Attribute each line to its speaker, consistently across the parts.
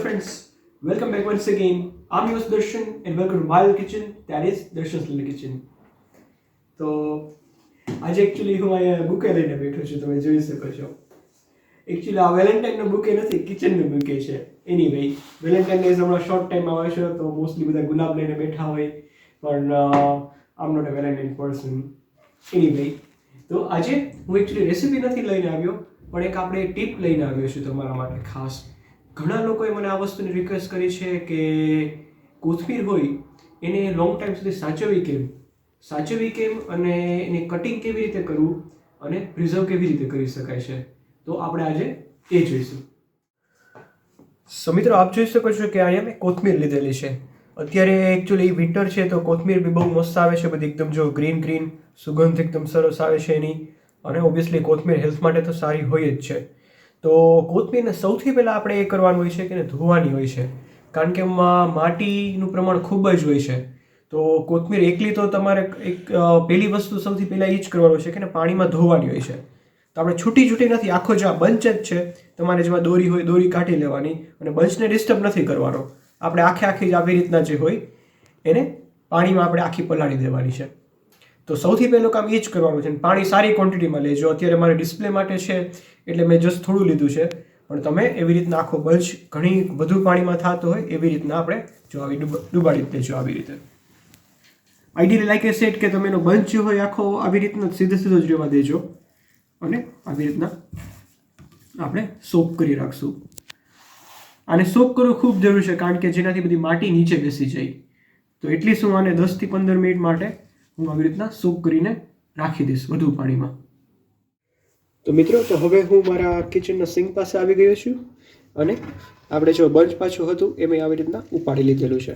Speaker 1: friends, welcome back once again. I'm your Darshan and welcome to my little kitchen, that is Darshan's little kitchen. તો આજે actually હું અહીંયા bouquet લઈને બેઠો છું, તમે જોઈ શકો છો. એકચ્યુઅલી આ વેલેન્ટાઇનનો બુકે નથી, કિચનનો બુકે છે. એનીવે વેલેન્ટાઇન ડે હમણાં શોર્ટ ટાઈમ આવે છે તો મોસ્ટલી બધા ગુલાબ લઈને બેઠા હોય, પણ આમ not a valentine person. Anyway તો આજે હું એકચ્યુઅલી રેસીપી નથી લઈને આવ્યો, પણ એક આપણે ટીપ લઈને આવ્યો છું તમારા માટે ખાસ. ઘણા લોકોએ મને આ વસ્તુની રિક્વેસ્ટ કરી છે કે કોથમીર હોય એને લોંગ ટાઈમ સુધી સાચવવી કેમ અને એને કટિંગ કેવી રીતે કરવું અને પ્રિઝર્વ કેવી રીતે કરી શકાય છે, તો આપણે આજે એ જોઈશું. સો મિત્રો, આપ જોઈ શકો છો કે અહીંયા મેં કોથમીર લીધેલી છે. અત્યારે એકચ્યુઅલી વિન્ટર છે તો કોથમીર બી બહુ મસ્ત આવે છે, બધી એકદમ જો ગ્રીન સુગંધ એકદમ સરસ આવે છે એની. અને ઓબ્વિયસલી કોથમીર હેલ્થ માટે તો સારી હોય જ છે. તો કોથમીરને સૌથી પહેલાં આપણે એ કરવાનું હોય છે કે એને ધોવાની હોય છે, કારણ કે એમાં માટીનું પ્રમાણ ખૂબ જ હોય છે. તો કોથમીર એકલી તો તમારે એક પહેલી વસ્તુ સૌથી પહેલાં એ જ કરવાનું છે કે એને પાણીમાં ધોવાની હોય છે. તો આપણે છૂટી નથી, આખો જે આ બંચ જ છે તમારે જેમાં દોરી હોય દોરી કાઢી લેવાની અને બંચને ડિસ્ટર્બ નથી કરવાનો. આપણે આખી જ આવી રીતના જે હોય એને પાણીમાં આપણે આખી પલાળી દેવાની છે. તો સૌથી પહેલું કામ એ જ કરવાનું છે. પાણી સારી ક્વોન્ટિટીમાં લેજો. અત્યારે મારે ડિસ્પ્લે માટે છે એટલે મેં જસ્ટ થોડું લીધું છે, પણ તમે એવી રીતના આખો બંચ ઘણી વધુ પાણીમાં થતો હોય એવી રીતના આપણે જો આવી ડુબાડી દેજો આવી રીતે. આઈડિયલી લાઈક એ સેટ કે તમે એનો બંચ જે હોય આખો આવી રીતના સીધો જ રહેવા દેજો અને આવી રીતના આપણે સોક કરી રાખશું. આને સોક કરવું ખૂબ જરૂરી છે, કારણ કે જેનાથી બધી માટી નીચે બેસી જાય. તો એટલી હું આને 10 થી 15 મિનિટ માટે હું આવી રીતના સોક કરીને રાખી દઈશ વધુ પાણીમાં. તો મિત્રો, તો હવે હું મારા કિચનના સિંક પાસે આવી ગયો છું અને આપણે જો બંચ પાછું હતું એ મેં આવી રીતના ઉપાડી લીધેલું છે.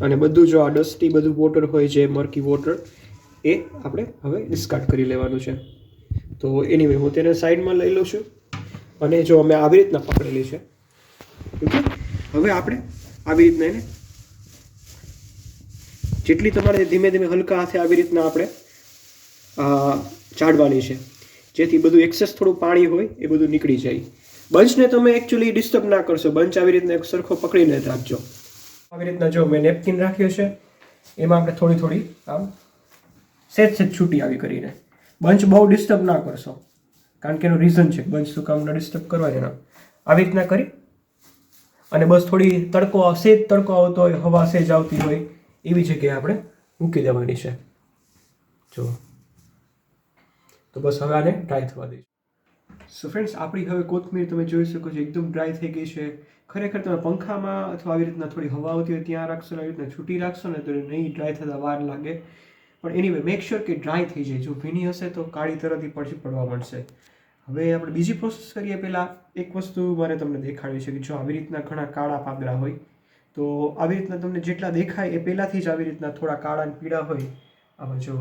Speaker 1: અને બધું જો આ ડસ્ટી બધું વોટર હોય જે મર્કી વોટર એ આપણે હવે ડિસ્કાર્ડ કરી લેવાનું છે. તો એનીવે હું તેને સાઈડમાં લઈ લઉં છું અને જો અમે આવી રીતના પકડેલી છે. ઓકે, હવે આપણે આવી રીતના એને જેટલી તમારે ધીમે હલકા હાથે આવી રીતના આપણે ચાળવાની છે, જેથી બધું એક્સેસ થોડું પાણી હોય એ બધું નીકળી જાય. બંચને તમે એકચ્યુઅલી ડિસ્ટર્બ ના કરશો, બંચ આવી રીતના એક સરખો પકડીને જ રાખજો. આવી રીતના જો મેં નેપકિન રાખ્યો છે, એમાં આપણે થોડી આમ સેજ છૂટી આવી કરીને. બંચ બહુ ડિસ્ટર્બ ના કરશો, કારણ કે એનું રીઝન છે બંચ શું કામ ન ડિસ્ટર્બ કરવા એના. આવી રીતના કરી અને બસ થોડી સેજ તડકો આવતો હોય, હવા સેજ આવતી હોય એવી જગ્યાએ આપણે મૂકી દેવાની છે. જો તો બસ હવે આને ડ્રાય થવા દઈશું. સો ફ્રેન્ડ્સ, આપણી હવે કોથમીર તમે જોઈ શકો છો એકદમ ડ્રાય થઈ ગઈ છે. ખરેખર તમે પંખામાં અથવા આવી રીતના થોડી હવા આવતી હોય ત્યાં રાખશો ને આવી રીતના છૂટી રાખશો ને તો નહીં ડ્રાય થતાં વાર લાગે. પણ એનીવે મેક શ્યોર કે ડ્રાય થઈ જાય. જો ભીની હશે તો કાળી તરતથી પછી પડવા માંડશે. હવે આપણે બીજી પ્રોસેસ કરીએ પહેલાં એક વસ્તુ મારે તમને દેખાડવી છે કે જો આવી રીતના ઘણા કાળા પાંદડા હોય તો આવી રીતના તમને જેટલા દેખાય એ પહેલાંથી જ આવી રીતના થોડા કાળા અને પીળા હોય આમાં જો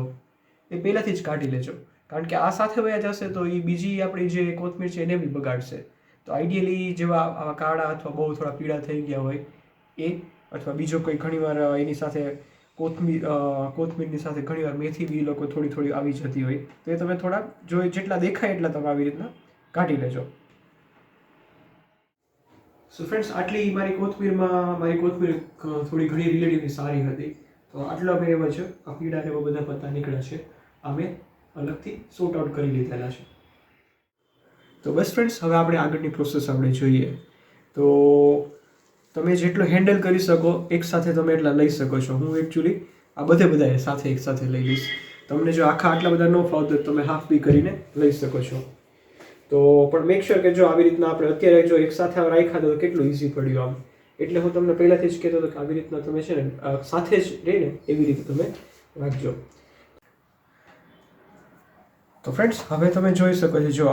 Speaker 1: એ પહેલાંથી જ કાઢી લેજો, કારણ કે આ સાથે વયા જશે તો એ બીજી આપણી જે કોથમીર છે એને બી બગાડશે. તો આઈડિયલી જેવા આવા કાળા અથવા બહુ થોડા પીળા થઈ ગયા હોય એ, અથવા બીજો કોઈ ઘણીવાર એની સાથે કોથમીરની સાથે ઘણીવાર મેથી બી લોકો થોડી આવી જતી હોય તો એ તમે થોડા જો જેટલા દેખાય એટલા તમે આવી રીતના કાઢી લેજો. સો ફ્રેન્ડ્સ, આટલી મારી કોથમીર થોડી ઘણી રિલેટિવલી સારી હતી, તો આટલા મેં એવા છે આ પીળા ને બધા પત્તા નીકળ્યા છે, આ મેં અલગથી સોર્ટ આઉટ કરી લીધેલા છે. તો બસ ફ્રેન્ડ્સ, હવે આપણે આગળની પ્રોસેસ આપણે જોઈએ. તો તમે જેટલો હેન્ડલ કરી શકો એક સાથે તમે એટલા લઈ શકો છો. હું એકચ્યુઅલી આ બધા સાથે એક સાથે લઈ લઈશ. તમને જો આટલા બધા ન ફાવતો તમે હાફ બી કરીને લઈ શકો છો. તો પણ મેક શ્યોર કે જો આવી રીતના આપણે અત્યારે જો એક સાથે રાખ્યા તો કેટલું ઇઝી પડ્યું આમ. એટલે હું તમને પહેલાંથી જ કહેતો હતો કે આવી રીતના તમે છે ને સાથે જ રહીને એવી રીતે તમે રાખજો. તો ફ્રેન્ડ્સ, હવે તમે જોઈ શકો છો જો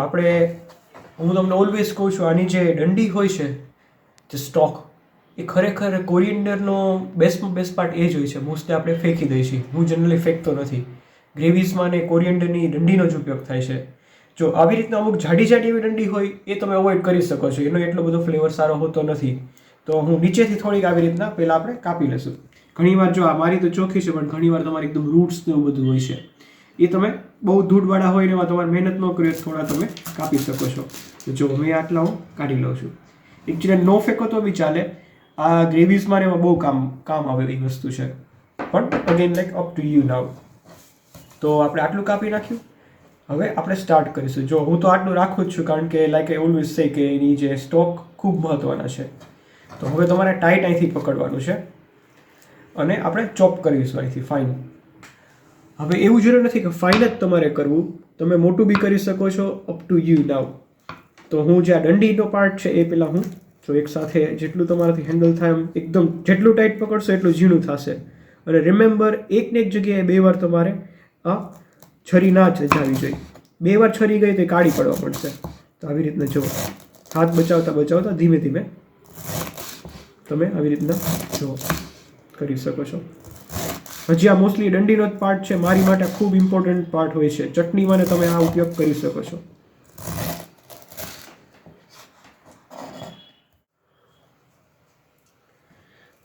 Speaker 1: હું તમને ઓલવેઝ કહું છું આની જે ડંડી હોય છે જે સ્ટોક એ ખરેખર કોરિએન્ડરનો બેસ્ટમાં બેસ્ટ પાર્ટ એ જ હોય છે. મોસ્ટલી આપણે ફેંકી દઈએ છીએ, હું જનરલી ફેંકતો નથી. ગ્રેવીઝમાં ને કોરિએન્ડરની ડંડીનો જ ઉપયોગ થાય છે. જો આવી રીતના અમુક જાડી એવી ડંડી હોય એ તમે અવોઇડ કરી શકો છો, એનો એટલો બધો ફ્લેવર સારો હોતો નથી. તો હું નીચેથી થોડીક આવી રીતના પહેલાં આપણે કાપી લઈશું. ઘણીવાર જો આ મારી તો ચોખ્ખી છે, પણ ઘણીવાર તમારી એકદમ રૂટ્સ ને એવું બધું હોય છે, એ તમે બહુ ધૂળવાળા હોય ને એમાં તમારે મહેનત ન કરી થોડા તમે કાપી શકો છો. તો જો મેં આટલા હું કાઢી લઉં છું. એકચ્યુઅલી નો ફેંકો તો બી ચાલે, આ ગ્રેવીઝમાં ને એમાં બહુ કામ આવે એવી વસ્તુ છે, પણ again like up to you now. તો આપણે આટલું કાપી નાખ્યું. હવે આપણે સ્ટાર્ટ કરીશું. જો હું તો આટલું રાખું જ છું, કારણ કે લાઈક આઈ ઓલવેઝ સે કે એની જે સ્ટોક ખૂબ મહત્ત્વના છે. તો હવે તમારે ટાઈટ અહીંથી પકડવાનું છે અને આપણે ચોપ કરીશું અહીંથી ફાઇન. હવે એવું જરૂર નથી કે ફાઇન જ તમારે કરવું, તમે મોટું બી કરી શકો છો, અપ ટુ યુ નાવ. તો હું જે આ દંડીનો પાર્ટ છે એ પહેલાં હું જો એકસાથે જેટલું તમારાથી હેન્ડલ થાય એમ એકદમ જેટલું ટાઈટ પકડશો એટલું ઝીણું થશે. અને રિમેમ્બર, એકને એક જગ્યાએ 2 વાર તમારે આ છરી ના જજાવી જોઈએ. 2 વાર છરી ગઈ તો કાઢી પડવા પડશે. તો આવી રીતના જો હાથ બચાવતા ધીમે ધીમે તમે આવી રીતના જો કરી શકો છો. હજી આ મોસ્ટલી દંડીનો જ પાર્ટ છે, મારી માટે ખૂબ ઇમ્પોર્ટન્ટ પાર્ટ હોય છે. ચટણીમાં ને તમે આ ઉપયોગ કરી શકો છો.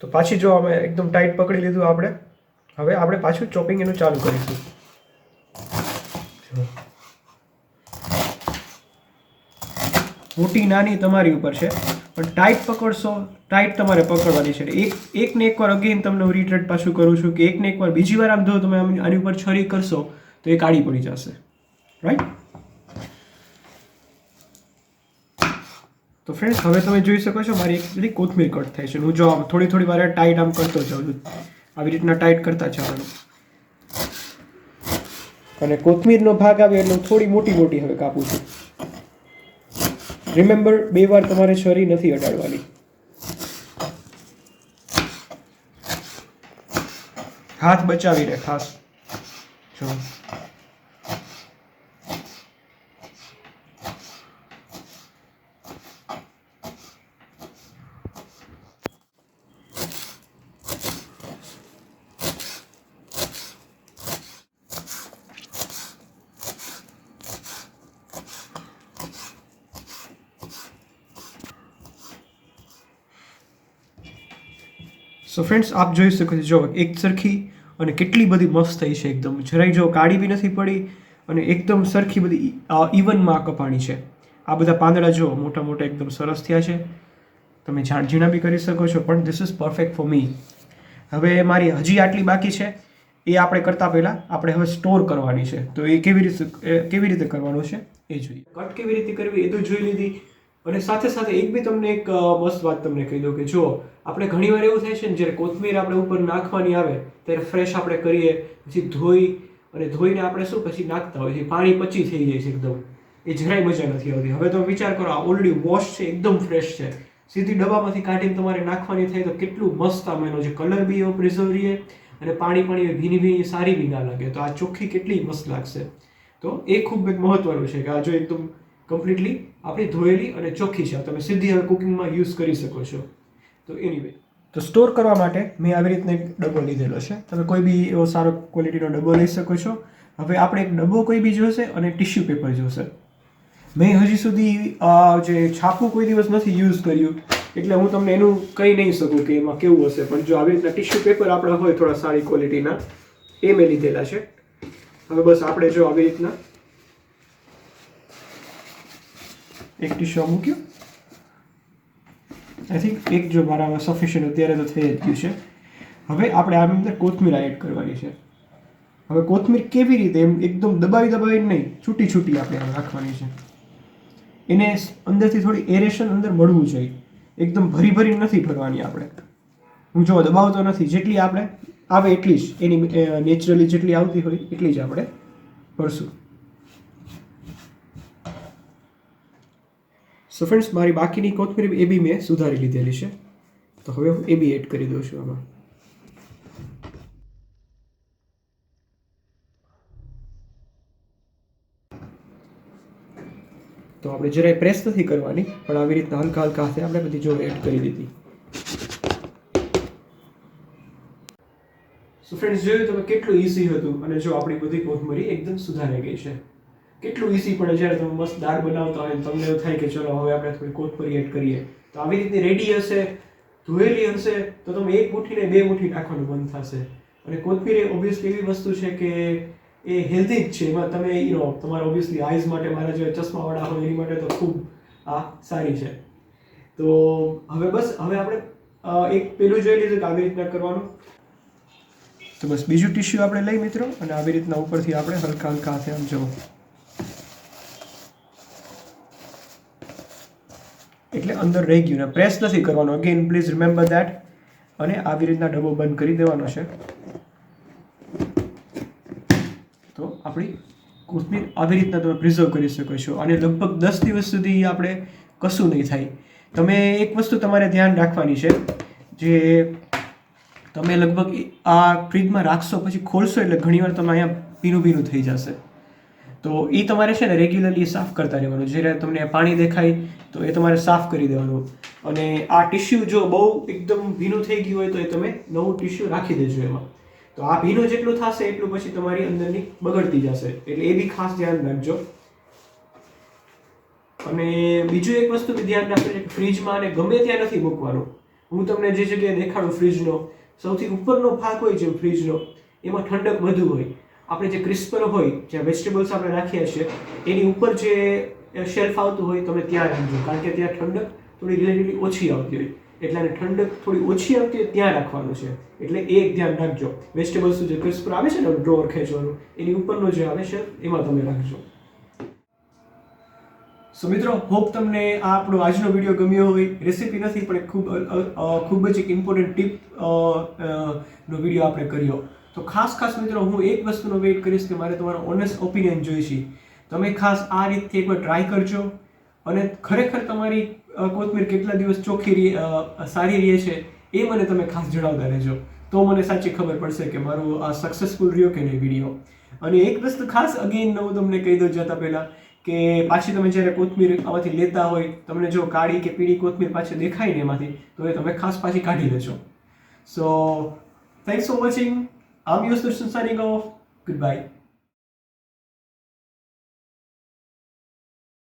Speaker 1: તો પાછી જો અમે એકદમ ટાઈટ પકડી લીધું આપણે. હવે આપણે પાછું ચોપિંગ એનું ચાલુ કરીશું. મોટી નાની તમારી ઉપર છે, પણ ટાઈટ પકડશો, ટાઈટ તમારે પકડવાની છે. એકને એક વાર અગેન તમને હું રીટ્રેટ પાછું કરું છું કે એકને એક વાર બીજી વાર આમ જો તમે આની ઉપર છરી કરશો તો એ કાળી પડી જશે, રાઈટ? તો ફ્રેન્ડ્સ, હવે તમે જોઈ શકો છો મારી એક બધી કોથમીર કટ થાય છે. હું જો આમ થોડી વાર ટાઈટ આમ કરતો જાઉં છું, આવી રીતના ટાઈટ કરતા જવાનું. અને કોથમીરનો ભાગ આવે એટલે હું થોડી મોટી હવે કાપું છું. રિમેમ્બર, 2 વાર તમારે છરી નથી અડાડવાની. હાથ બચાવી રહે ખાસ. જો સો ફ્રેન્ડ્સ, આપ જોઈ શકો છો, જો એક સરખી અને કેટલી બધી મસ્ત થઈ છે એકદમ. જરાય જો કાળી બી નથી પડી અને એકદમ સરખી બધી ઇવનમાં કપાણી છે. આ બધા પાંદડા જો મોટા એકદમ સરસ થયા છે. તમે ઝીણા બી કરી શકો છો, પણ this is perfect for me. હવે મારી હજી આટલી બાકી છે, એ આપણે કરતાં પહેલાં આપણે હવે સ્ટોર કરવાની છે. તો એ કેવી રીતે કરવાનું છે એ જોઈએ. કટ કેવી રીતે કરવી એ તો જોઈ લીધી. અને સાથે એક બી તમને એક મસ્ત વાત તમને કહી દઉં કે જો આપણે ઘણીવાર એવું થાય છે ને, જ્યારે કોથમીર આપણે ઉપર નાખવાની આવે ત્યારે ફ્રેશ આપણે કરીએ, પછી ધોઈને આપણે શું પછી નાખતા હોય છે, પાણી પચી થઈ જાય છે એકદમ. એ જરાય મજા નથી આવતી. હવે તમે વિચાર કરો, આ ઓલરેડી વોશ છે, એકદમ ફ્રેશ છે, સીધી ડબ્બામાંથી કાઢીને તમારે નાખવાની થાય તો કેટલું મસ્ત આમ એનો જે કલર બી એવો પ્રિઝર્વ રહે અને પાણી ભીની સારી બી ના લાગે. તો આ ચોખ્ખી કેટલી મસ્ત લાગશે. તો એ ખૂબ એક મહત્વનું છે કે આ જો એકદમ કમ્પ્લીટલી આપણી ધોયેલી અને ચોખ્ખી છે, તમે સીધી હવે કુકિંગમાં યુઝ કરી શકો છો. તો એનીવે, તો સ્ટોર કરવા માટે મેં આવી રીતના એક ડબ્બો લીધેલો છે. તમે કોઈ બી એવો સારો ક્વોલિટીનો ડબ્બો લઈ શકો છો. હવે આપણે એક ડબ્બો કોઈ બી જોશે અને ટિશ્યુ પેપર જોશે. મેં હજી સુધી જે છાપું કોઈ દિવસ નથી યુઝ કર્યું, એટલે હું તમને એનું કહી નહીં શકું કે એમાં કેવું હશે. પણ જો આવી રીતના ટિશ્યુ પેપર આપણા હોય થોડા સારી ક્વોલિટીના, એ મેં લીધેલા છે. હવે બસ આપણે જો આવી રીતના એક ટિશ્યુ મૂક્યું. આઈ થિંક એક જો મારામાં સફિશિયન્ટ અત્યારે તો થઈ જ ગયું છે. હવે આપણે આની અંદર કોથમીર એડ કરવાની છે. હવે કોથમીર કેવી રીતે એમ એકદમ દબાવીને નહીં, છૂટી આપણે રાખવાની છે. એને અંદરથી થોડી એરેશન અંદર મળવું જોઈએ. એકદમ ભરી નથી ભરવાની આપણે. હું જો દબાવતો નથી, જેટલી આપણે આવે એટલી જ એની નેચરલી જેટલી આવતી હોય એટલી જ આપણે ભરશું. સો ફ્રેન્ડ્સ, મારી બાકીની કોથમીર એ બી મેં સુધારી લીધેલી છે. તો હવે હું એ બી એડ કરી દઉં છું આમાં. તો આપણે જરાય પ્રેસ નથી કરવાની, પણ આવી રીતના હલકા હાથે આપણે બધી જો એડ કરી દીધી. સો ફ્રેન્ડ્સ, જોયું તમે કેટલું ઈઝી હતું. અને જો આપણી બધી કોથમરી એકદમ સુધારાઈ ગઈ છે. કેટલું ઈઝી પડે જ્યારે તમે મસ્ત દાળ બનાવતા હોય તમને એવું થાય કે ચલો હવે આપણે થોડી કોથમરી એડ કરીએ. તો આવી રીતની રેડી હશે, ધોયેલી હશે, તો તમે એક મુઠ્ઠીને 2 મુઠ્ઠી નાખવાનું બંધ થશે. અને કોથમીર એ ઓબ્વિયસલી એવી વસ્તુ છે કે એ હેલ્ધી જ છે. એમાં તમે તમારા ઓબ્વિયસલી આઈઝ માટે, મારા જે ચશ્માવાળા હોય એની માટે તો ખૂબ સારી છે. તો હવે બસ હવે આપણે એક પેલું જોઈ લીધું કે આવી રીતના કરવાનું. તો બસ બીજું ટીશ્યુ આપણે લઈ મિત્રો અને આવી રીતના ઉપરથી આપણે હલકા હલકા હાથે આમ જવો એટલે અંદર રહી ગયું ને પ્રેસ નથી કરવાનો. Again please remember that. અને આવી રીતના ડબ્બો બંધ કરી દેવાનો છે. તો આપણી કોથમીર આવી રીતના તમે પ્રિઝર્વ કરી શકો છો અને લગભગ 10 દિવસ સુધી આપણે કશું નહીં થાય. તમે એક વસ્તુ તમારે ધ્યાન રાખવાની છે, જે તમે લગભગ આ ફ્રીજમાં રાખશો પછી ખોલશો એટલે ઘણીવાર તમે અહીંયા ભીનું ભીનું થઈ જશે. તો એ તમારે છે ને રેગ્યુલરલી સાફ કરતા રહેવાનું. જ્યારે તમને પાણી દેખાય તો એ તમારે સાફ કરી દેવાનું. અને આ ટીશ્યુ જો બહુ એકદમ ભીનું થઈ ગયું હોય તો એ તમે નવું ટીશ્યુ રાખી દેજો એમાં. તો આ ભીનું જેટલું થશે એટલું પછી તમારી અંદરની બગડતી જશે, એટલે એ બી ખાસ ધ્યાન રાખજો. અને બીજું એક વસ્તુ બી ધ્યાન રાખજો કે ફ્રીજમાં અને ગમે ત્યાં નથી મૂકવાનું. હું તમને જે જગ્યાએ દેખાડું ફ્રીજનો સૌથી ઉપરનો ભાગ હોય છે ફ્રીજનો, એમાં ઠંડક વધુ હોય. આપણે જે ક્રિસ્પર હોય, જ્યાં વેજીટેબલ્સ આપણે રાખીએ છીએ એની ઉપર જે શેલ્ફ આવતું હોય તમે ત્યાં રાખજો, કારણ કે ત્યાં ઠંડક થોડી રિલેટિવલી ઓછી આવતી હોય. એટલે આને ઠંડક થોડી ઓછી આવતી હોય ત્યાં રાખવાનું છે. એટલે એ એક ધ્યાન રાખજો. વેજીટેબલ્સનું જે ક્રિસ્પર આવે છે ને ડ્રોવર ખેંચવાનું, એની ઉપરનો જે આવે છે એમાં તમે રાખજો. સો મિત્રો, હોપ તમને આ આપણો આજનો વિડીયો ગમ્યો હોય. રેસીપી નથી પણ ખૂબ જ એક ઇમ્પોર્ટન્ટ ટીપ નો વિડીયો આપણે કર્યો. તો ખાસ મિત્રો હું એક વસ્તુનો વેઇટ કરીશ કે મારે તમારો ઓનેસ્ટ ઓપિનિયન જોઈશે. તમે ખાસ આ રીતથી એકવાર ટ્રાય કરજો અને ખરેખર તમારી કોથમીર કેટલા દિવસ ચોખ્ખી સારી રહે છે એ મને તમે ખાસ જણાવતા રહેજો. તો મને સાચી ખબર પડશે કે મારો આ સક્સેસફુલ રહ્યો કે નહીં વિડીયો. અને એક વસ્તુ ખાસ અગેન હું તમને કહી દઉં જતા પહેલાં કે પાછી તમે જ્યારે કોથમીર આમાંથી લેતા હોય, તમને જો કાળી કે પીળી કોથમીર પાછી દેખાય ને એમાંથી, તો એ તમે ખાસ પાછી કાઢી લેજો. સો thanks for watching. I'm your Darshan signing off. Goodbye.